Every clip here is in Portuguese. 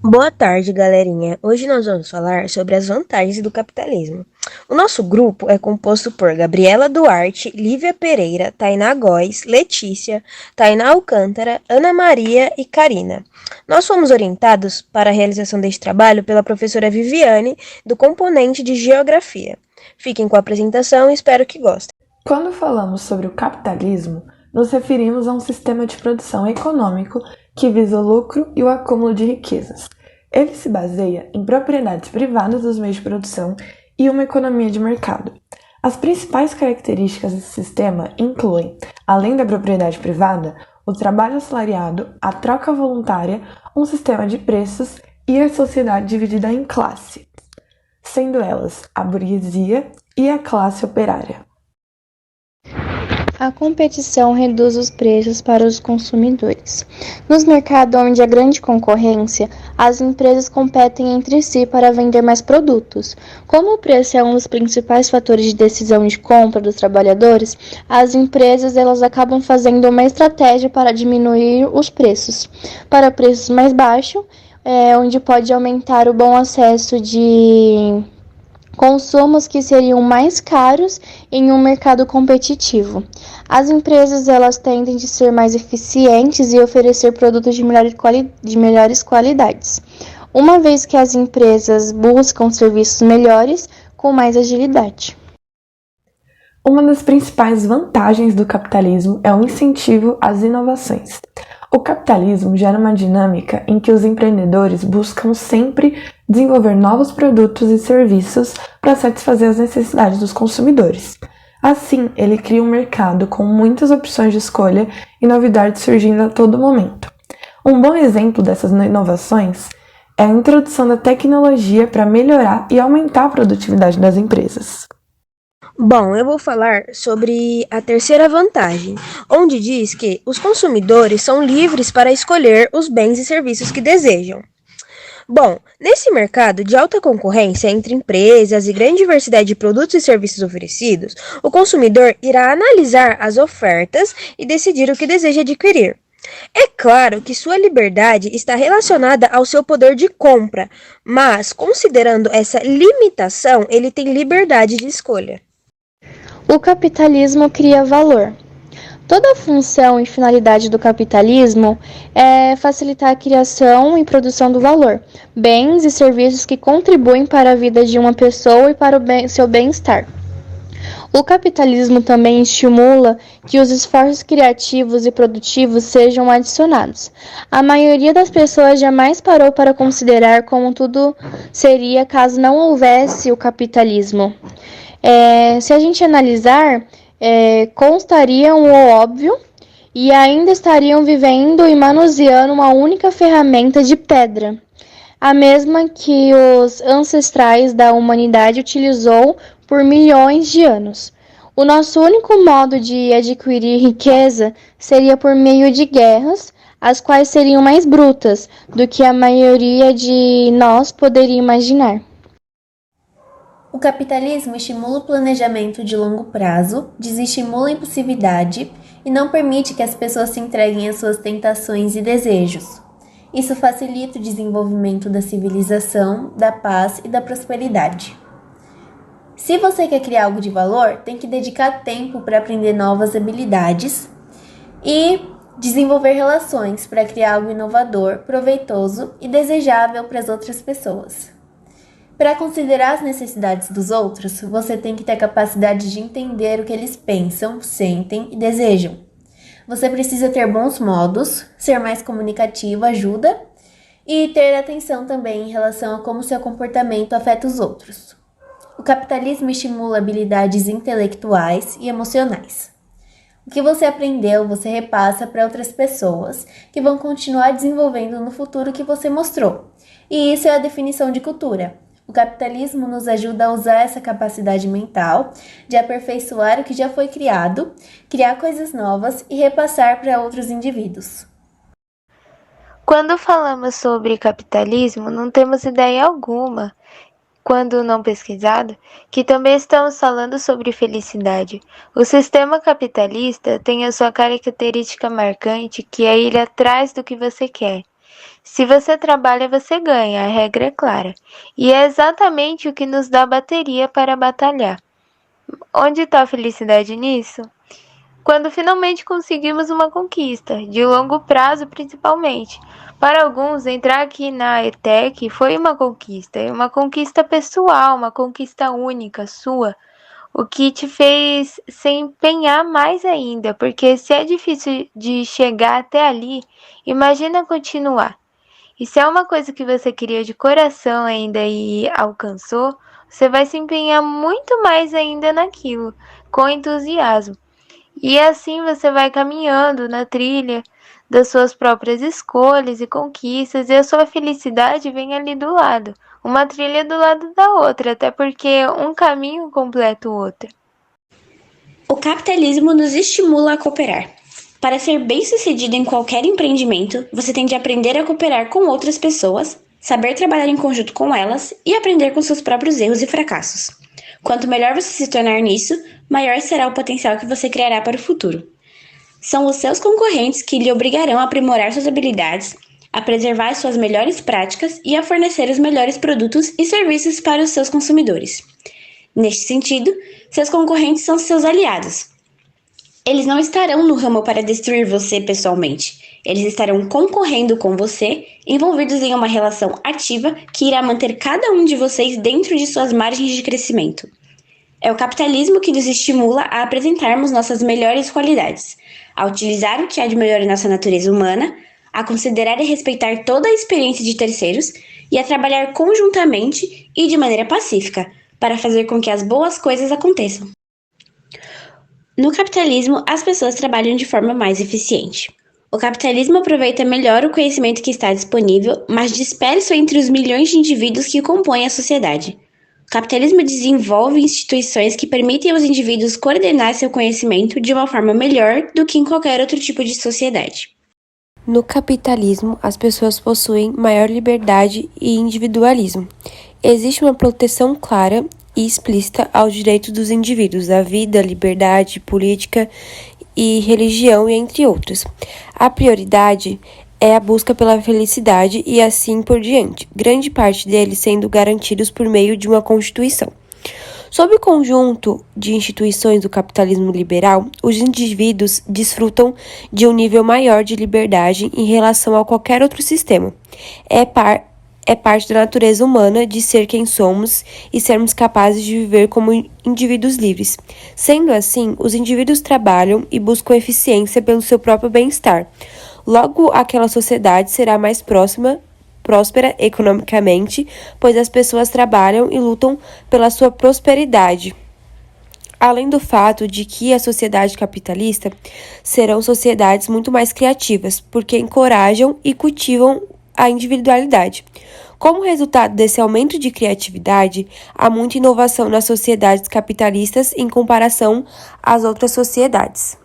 Boa tarde, galerinha. Hoje nós vamos falar sobre as vantagens do capitalismo. O nosso grupo é composto por Gabriela Duarte, Lívia Pereira, Tainá Góes, Letícia, Tainá Alcântara, Ana Maria e Karina. Nós fomos orientados para a realização deste trabalho pela professora Viviane, do componente de Geografia. Fiquem com a apresentação e espero que gostem. Quando falamos sobre o capitalismo, nos referimos a um sistema de produção econômico que visa o lucro e o acúmulo de riquezas. Ele se baseia em propriedades privadas dos meios de produção e uma economia de mercado. As principais características desse sistema incluem, além da propriedade privada, o trabalho assalariado, a troca voluntária, um sistema de preços e a sociedade dividida em classes, sendo elas a burguesia e a classe operária. A competição reduz os preços para os consumidores. Nos mercados onde há grande concorrência, as empresas competem entre si para vender mais produtos. Como o preço é um dos principais fatores de decisão de compra dos trabalhadores, as empresas elas acabam fazendo uma estratégia para diminuir os preços para preços mais baixos, onde pode aumentar o bom acesso de consumos que seriam mais caros em um mercado competitivo. As empresas elas tendem de ser mais eficientes e oferecer produtos de melhores qualidades, uma vez que as empresas buscam serviços melhores com mais agilidade. Uma das principais vantagens do capitalismo é o incentivo às inovações. O capitalismo gera uma dinâmica em que os empreendedores buscam sempre desenvolver novos produtos e serviços para satisfazer as necessidades dos consumidores. Assim, ele cria um mercado com muitas opções de escolha e novidades surgindo a todo momento. Um bom exemplo dessas inovações é a introdução da tecnologia para melhorar e aumentar a produtividade das empresas. Bom, eu vou falar sobre a terceira vantagem, onde diz que os consumidores são livres para escolher os bens e serviços que desejam. Bom, nesse mercado de alta concorrência entre empresas e grande diversidade de produtos e serviços oferecidos, o consumidor irá analisar as ofertas e decidir o que deseja adquirir. É claro que sua liberdade está relacionada ao seu poder de compra, mas considerando essa limitação, ele tem liberdade de escolha. O capitalismo cria valor. Toda a função e finalidade do capitalismo é facilitar a criação e produção do valor, bens e serviços que contribuem para a vida de uma pessoa e para o seu bem-estar. O capitalismo também estimula que os esforços criativos e produtivos sejam adicionados. A maioria das pessoas jamais parou para considerar como tudo seria caso não houvesse o capitalismo. Se a gente analisar, constariam o óbvio e ainda estariam vivendo e manuseando uma única ferramenta de pedra, a mesma que os ancestrais da humanidade utilizou por milhões de anos. O nosso único modo de adquirir riqueza seria por meio de guerras, as quais seriam mais brutas do que a maioria de nós poderia imaginar. O capitalismo estimula o planejamento de longo prazo, desestimula a impulsividade e não permite que as pessoas se entreguem às suas tentações e desejos. Isso facilita o desenvolvimento da civilização, da paz e da prosperidade. Se você quer criar algo de valor, tem que dedicar tempo para aprender novas habilidades e desenvolver relações para criar algo inovador, proveitoso e desejável para as outras pessoas. Para considerar as necessidades dos outros, você tem que ter a capacidade de entender o que eles pensam, sentem e desejam. Você precisa ter bons modos, ser mais comunicativo ajuda e ter atenção também em relação a como seu comportamento afeta os outros. O capitalismo estimula habilidades intelectuais e emocionais. O que você aprendeu, você repassa para outras pessoas que vão continuar desenvolvendo no futuro que você mostrou. E isso é a definição de cultura. O capitalismo nos ajuda a usar essa capacidade mental de aperfeiçoar o que já foi criado, criar coisas novas e repassar para outros indivíduos. Quando falamos sobre capitalismo, não temos ideia alguma, quando não pesquisado, que também estamos falando sobre felicidade. O sistema capitalista tem a sua característica marcante, que é ir atrás do que você quer. Se você trabalha, você ganha, a regra é clara. E é exatamente o que nos dá bateria para batalhar. Onde está a felicidade nisso? Quando finalmente conseguimos uma conquista, de longo prazo principalmente. Para alguns, entrar aqui na ETEC foi uma conquista pessoal, uma conquista única, sua, o que te fez se empenhar mais ainda, porque se é difícil de chegar até ali, imagina continuar. E se é uma coisa que você queria de coração ainda e alcançou, você vai se empenhar muito mais ainda naquilo, com entusiasmo. E assim você vai caminhando na trilha das suas próprias escolhas e conquistas, e a sua felicidade vem ali do lado, uma trilha do lado da outra, até porque um caminho completa o outro. O capitalismo nos estimula a cooperar. Para ser bem-sucedido em qualquer empreendimento, você tem de aprender a cooperar com outras pessoas, saber trabalhar em conjunto com elas e aprender com seus próprios erros e fracassos. Quanto melhor você se tornar nisso, maior será o potencial que você criará para o futuro. São os seus concorrentes que lhe obrigarão a aprimorar suas habilidades, a preservar suas melhores práticas e a fornecer os melhores produtos e serviços para os seus consumidores. Neste sentido, seus concorrentes são seus aliados. Eles não estarão no ramo para destruir você pessoalmente. Eles estarão concorrendo com você, envolvidos em uma relação ativa que irá manter cada um de vocês dentro de suas margens de crescimento. É o capitalismo que nos estimula a apresentarmos nossas melhores qualidades, a utilizar o que há de melhor em nossa natureza humana, a considerar e respeitar toda a experiência de terceiros e a trabalhar conjuntamente e de maneira pacífica para fazer com que as boas coisas aconteçam. No capitalismo, as pessoas trabalham de forma mais eficiente. O capitalismo aproveita melhor o conhecimento que está disponível, mas disperso entre os milhões de indivíduos que compõem a sociedade. O capitalismo desenvolve instituições que permitem aos indivíduos coordenar seu conhecimento de uma forma melhor do que em qualquer outro tipo de sociedade. No capitalismo, as pessoas possuem maior liberdade e individualismo. Existe uma proteção clara e explícita aos direitos dos indivíduos, à vida, liberdade, política e religião, e entre outras. A prioridade é a busca pela felicidade e assim por diante, grande parte deles sendo garantidos por meio de uma Constituição. Sob o conjunto de instituições do capitalismo liberal, os indivíduos desfrutam de um nível maior de liberdade em relação a qualquer outro sistema. É parte da natureza humana de ser quem somos e sermos capazes de viver como indivíduos livres. Sendo assim, os indivíduos trabalham e buscam eficiência pelo seu próprio bem-estar. Logo, aquela sociedade será mais próspera economicamente, pois as pessoas trabalham e lutam pela sua prosperidade. Além do fato de que a sociedade capitalista serão sociedades muito mais criativas, porque encorajam e cultivam a individualidade. Como resultado desse aumento de criatividade, há muita inovação nas sociedades capitalistas em comparação às outras sociedades.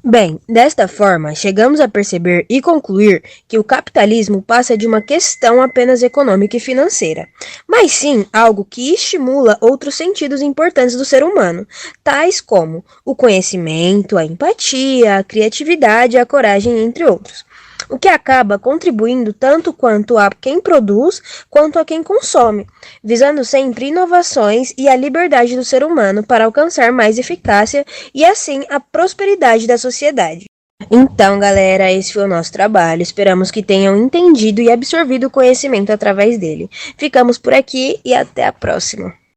Bem, desta forma, chegamos a perceber e concluir que o capitalismo passa de uma questão apenas econômica e financeira, mas sim algo que estimula outros sentidos importantes do ser humano, tais como o conhecimento, a empatia, a criatividade e a coragem, entre outros. O que acaba contribuindo tanto quanto a quem produz quanto a quem consome, visando sempre inovações e a liberdade do ser humano para alcançar mais eficácia e assim a prosperidade da sociedade. Então, galera, esse foi o nosso trabalho. Esperamos que tenham entendido e absorvido o conhecimento através dele. Ficamos por aqui e até a próxima.